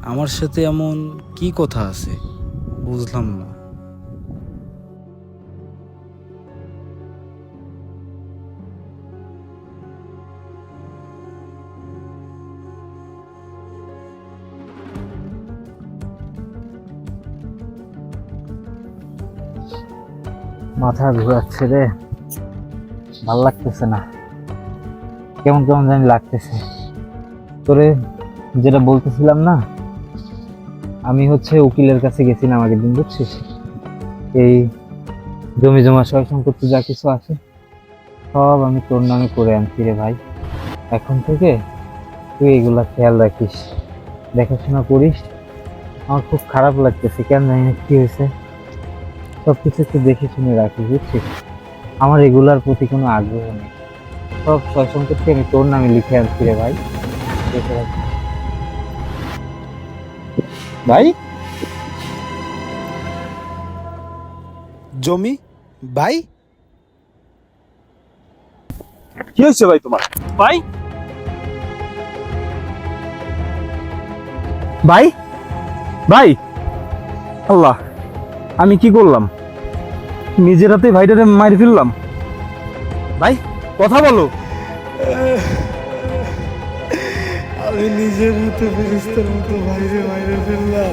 আমার সাথে এমন কি কথা আছে বুঝলাম না। মাথা ঘুরাচ্ছে রে, ভাল লাগতেছে না, কেমন কেমন জানি লাগতেছে। তোরে যেটা বলতেছিলাম না, আমি উকিলের কাছে গেছিলাম আগের দিন, বুঝছিস? এই জমি জমা সয় সম্পত্তি যা কিছু আছে সব আমি তোর নামে করে আনছি রে ভাই। এখন থেকে তুই এগুলা খেয়াল রাখিস, দেখাশোনা করিস। আমার খুব খারাপ লাগতেছে, কেন জানি না কি হয়েছে। সবকিছু একটু দেখে শুনে রাখিস, বুঝছিস? আমার এগুলার প্রতি কোনো আগ্রহ নেই, সব সয় সম্পত্তি আমি তোর নামে লিখে আনছি রে ভাই, দেখে রাখিস ভাই। জমি ভাই, কি হয়েছে ভাই তোমার? ভাই ভাই ভাই, আল্লাহ, আমি কি করলাম? নিজের হাতে ভাইটারে মাইরে ফেললাম। ভাই কথা বলো। আমি নিজের হাতে ফেরেশতার মতো বাইরে বাইরে ফেললাম।